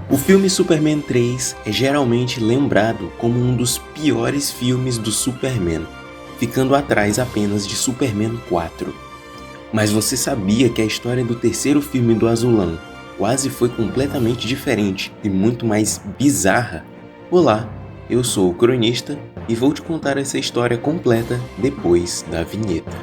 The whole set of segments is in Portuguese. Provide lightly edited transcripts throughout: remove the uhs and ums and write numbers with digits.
O filme Superman 3 é geralmente lembrado como um dos piores filmes do Superman, ficando atrás apenas de Superman 4. Mas você sabia que a história do terceiro filme do Azulão quase foi completamente diferente e muito mais bizarra? Olá, eu sou o Cronista e vou te contar essa história completa depois da vinheta.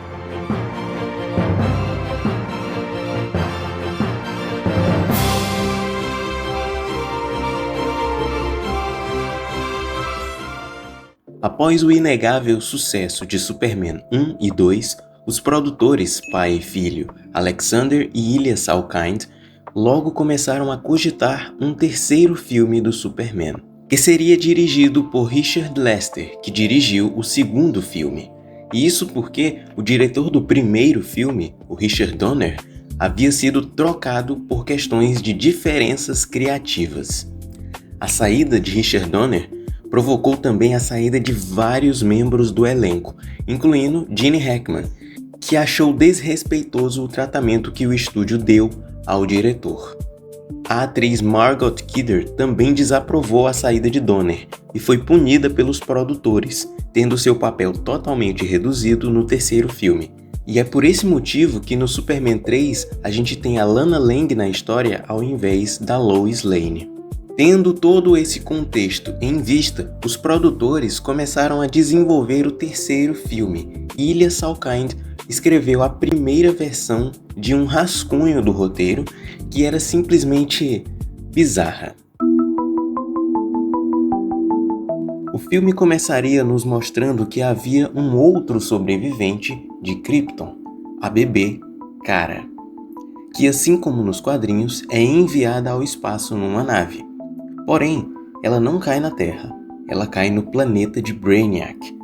Após o inegável sucesso de Superman 1 e 2, os produtores, pai e filho, Alexander e Ilya Salkind, logo começaram a cogitar um terceiro filme do Superman, que seria dirigido por Richard Lester, que dirigiu o segundo filme. E isso porque o diretor do primeiro filme, o Richard Donner, havia sido trocado por questões de diferenças criativas. A saída de Richard Donner provocou também a saída de vários membros do elenco, incluindo Gene Hackman, que achou desrespeitoso o tratamento que o estúdio deu ao diretor. A atriz Margot Kidder também desaprovou a saída de Donner e foi punida pelos produtores, tendo seu papel totalmente reduzido no terceiro filme. E é por esse motivo que no Superman 3 a gente tem a Lana Lang na história ao invés da Lois Lane. Tendo todo esse contexto em vista, os produtores começaram a desenvolver o terceiro filme. Ilya Salkind escreveu a primeira versão de um rascunho do roteiro que era simplesmente bizarra. O filme começaria nos mostrando que havia um outro sobrevivente de Krypton, a bebê Kara, que assim como nos quadrinhos é enviada ao espaço numa nave. Porém, ela não cai na Terra, ela cai no planeta de Brainiac.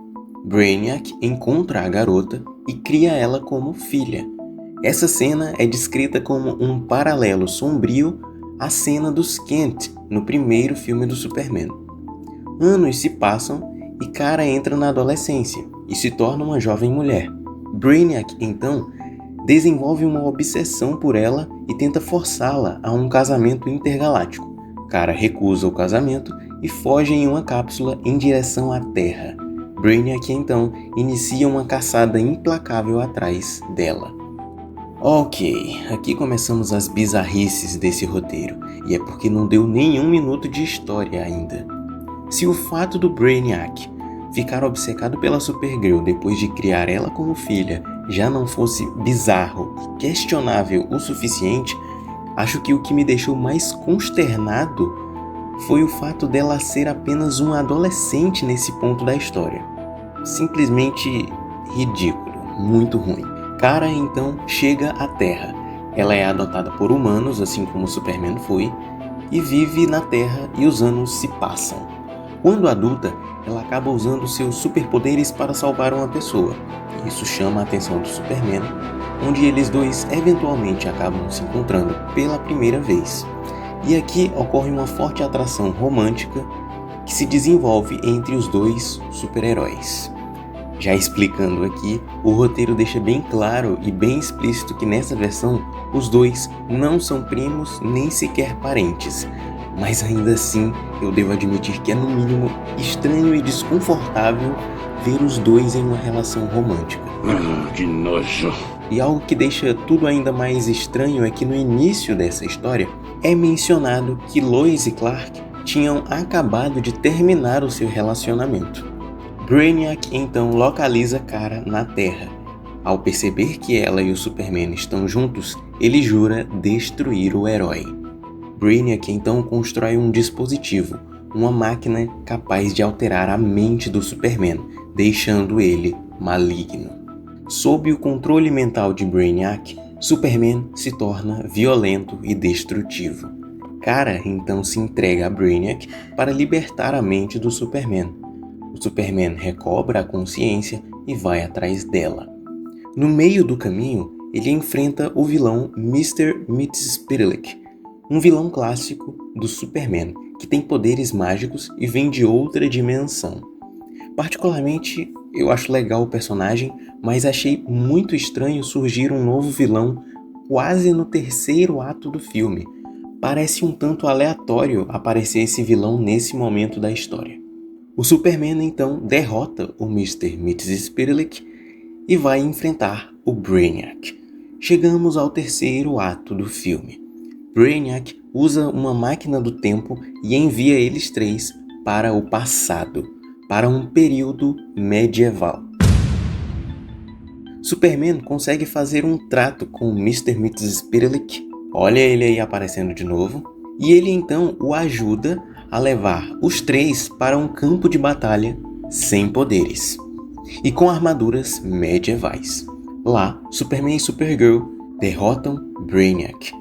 Brainiac encontra a garota e cria ela como filha. Essa cena é descrita como um paralelo sombrio à cena dos Kent no primeiro filme do Superman. Anos se passam e Kara entra na adolescência e se torna uma jovem mulher. Brainiac, então, desenvolve uma obsessão por ela e tenta forçá-la a um casamento intergaláctico. Kara recusa o casamento e foge em uma cápsula em direção à Terra. Brainiac então inicia uma caçada implacável atrás dela. Ok, aqui começamos as bizarrices desse roteiro, e é porque não deu nenhum minuto de história ainda. Se o fato do Brainiac ficar obcecado pela Supergirl depois de criar ela como filha já não fosse bizarro e questionável o suficiente, acho que o que me deixou mais consternado foi o fato dela ser apenas uma adolescente nesse ponto da história. Simplesmente ridículo, muito ruim. Kara então chega à Terra. Ela é adotada por humanos, assim como Superman foi, e vive na Terra e os anos se passam. Quando adulta, ela acaba usando seus superpoderes para salvar uma pessoa. Isso chama a atenção do Superman, onde eles dois eventualmente acabam se encontrando pela primeira vez. E aqui ocorre uma forte atração romântica que se desenvolve entre os dois super-heróis. Já explicando aqui, o roteiro deixa bem claro e bem explícito que nessa versão os dois não são primos nem sequer parentes. Mas ainda assim, eu devo admitir que é no mínimo estranho e desconfortável ver os dois em uma relação romântica. Que nojo! E algo que deixa tudo ainda mais estranho é que no início dessa história é mencionado que Lois e Clark tinham acabado de terminar o seu relacionamento. Brainiac então localiza Kara na Terra. Ao perceber que ela e o Superman estão juntos, ele jura destruir o herói. Brainiac então constrói um dispositivo, uma máquina capaz de alterar a mente do Superman, deixando ele maligno. Sob o controle mental de Brainiac, Superman se torna violento e destrutivo. Kara então se entrega a Brainiac para libertar a mente do Superman. O Superman recobra a consciência e vai atrás dela. No meio do caminho, ele enfrenta o vilão Mr. Mxyzptlk, um vilão clássico do Superman, que tem poderes mágicos e vem de outra dimensão. Particularmente, eu acho legal o personagem, mas achei muito estranho surgir um novo vilão quase no terceiro ato do filme. parece um tanto aleatório aparecer esse vilão nesse momento da história. O Superman então derrota o Mr. Mxyzptlk e vai enfrentar o Brainiac. Chegamos ao terceiro ato do filme. Brainiac usa uma máquina do tempo e envia eles três para o passado, para um período medieval. Superman consegue fazer um trato com o Mr. Mxyzptlk, olha ele aí aparecendo de novo, e ele então o ajuda a levar os três para um campo de batalha sem poderes e com armaduras medievais. Lá, Superman e Supergirl derrotam Brainiac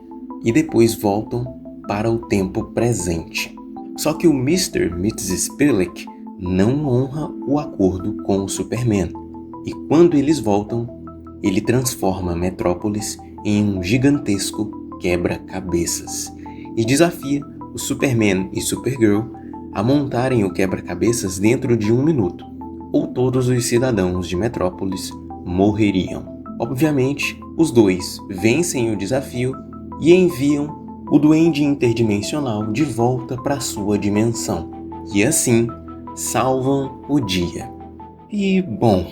e depois voltam para o tempo presente. Só que o Mr. Mxyzptlk não honra o acordo com o Superman, e quando eles voltam, ele transforma Metrópolis em um gigantesco quebra-cabeças e desafia o Superman e Supergirl a montarem o quebra-cabeças dentro de 1 minuto, ou todos os cidadãos de Metrópolis morreriam. Obviamente, os dois vencem o desafio e enviam o Duende Interdimensional de volta para sua dimensão, e assim salvam o dia. E, bom,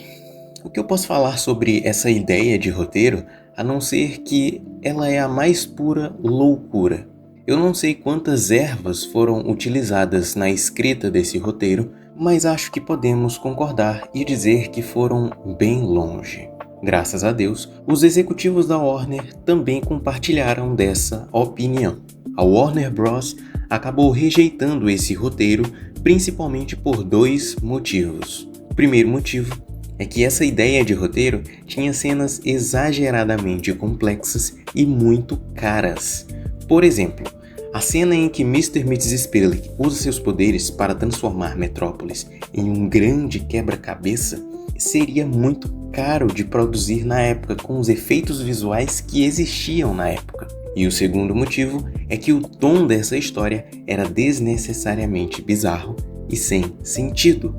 o que eu posso falar sobre essa ideia de roteiro, a não ser que ela é a mais pura loucura. Eu não sei quantas ervas foram utilizadas na escrita desse roteiro, mas acho que podemos concordar e dizer que foram bem longe. Graças a Deus, os executivos da Warner também compartilharam dessa opinião. A Warner Bros. Acabou rejeitando esse roteiro, principalmente por 2 motivos. O primeiro motivo é que essa ideia de roteiro tinha cenas exageradamente complexas e muito caras. Por exemplo, a cena em que Mr. Mxyzptlk usa seus poderes para transformar Metrópolis em um grande quebra-cabeça seria muito caro de produzir na época com os efeitos visuais que existiam na época. E o segundo motivo é que o tom dessa história era desnecessariamente bizarro e sem sentido.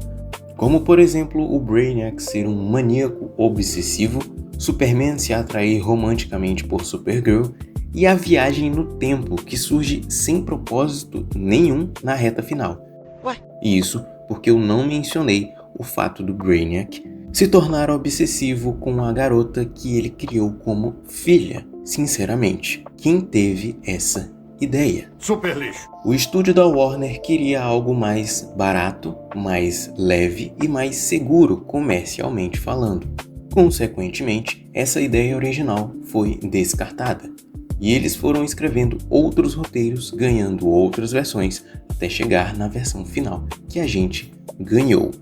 Como, por exemplo, o Brainiac ser um maníaco obsessivo, Superman se atrair romanticamente por Supergirl e a viagem no tempo que surge sem propósito nenhum na reta final. E isso porque eu não mencionei o fato do Brainiac se tornar obsessivo com a garota que ele criou como filha. Sinceramente, quem teve essa ideia? Super lixo. O estúdio da Warner queria algo mais barato, mais leve e mais seguro comercialmente falando. Consequentemente, essa ideia original foi descartada. E eles foram escrevendo outros roteiros, ganhando outras versões, até chegar na versão final, que a gente ganhou.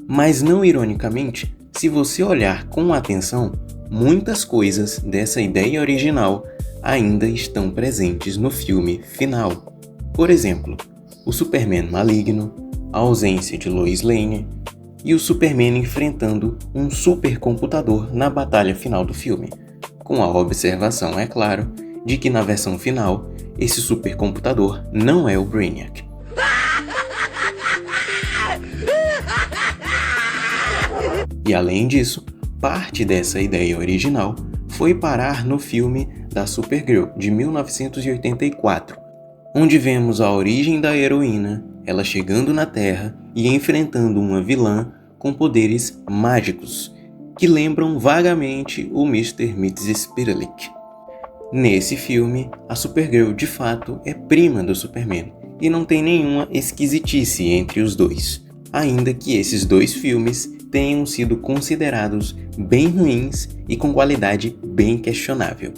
Mas não ironicamente, se você olhar com atenção, muitas coisas dessa ideia original ainda estão presentes no filme final. Por exemplo, o Superman maligno, a ausência de Lois Lane e o Superman enfrentando um supercomputador na batalha final do filme, com a observação, é claro, de que na versão final, esse supercomputador não é o Brainiac. E além disso, parte dessa ideia original foi parar no filme da Supergirl, de 1984, onde vemos a origem da heroína, ela chegando na Terra e enfrentando uma vilã com poderes mágicos, que lembram vagamente o Mr. Mxyzptlk. Nesse filme, a Supergirl de fato é prima do Superman e não tem nenhuma esquisitice entre os dois, ainda que esses 2 filmes tenham sido considerados bem ruins e com qualidade bem questionável.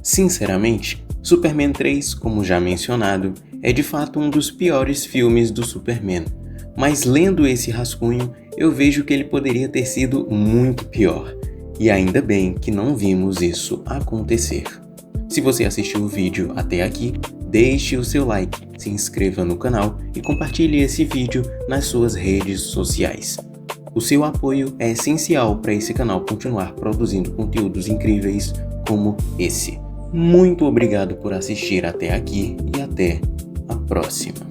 Sinceramente, Superman 3, como já mencionado, é de fato um dos piores filmes do Superman, mas lendo esse rascunho eu vejo que ele poderia ter sido muito pior, e ainda bem que não vimos isso acontecer. Se você assistiu o vídeo até aqui, deixe o seu like, se inscreva no canal e compartilhe esse vídeo nas suas redes sociais. O seu apoio é essencial para esse canal continuar produzindo conteúdos incríveis como esse. Muito obrigado por assistir até aqui e até a próxima.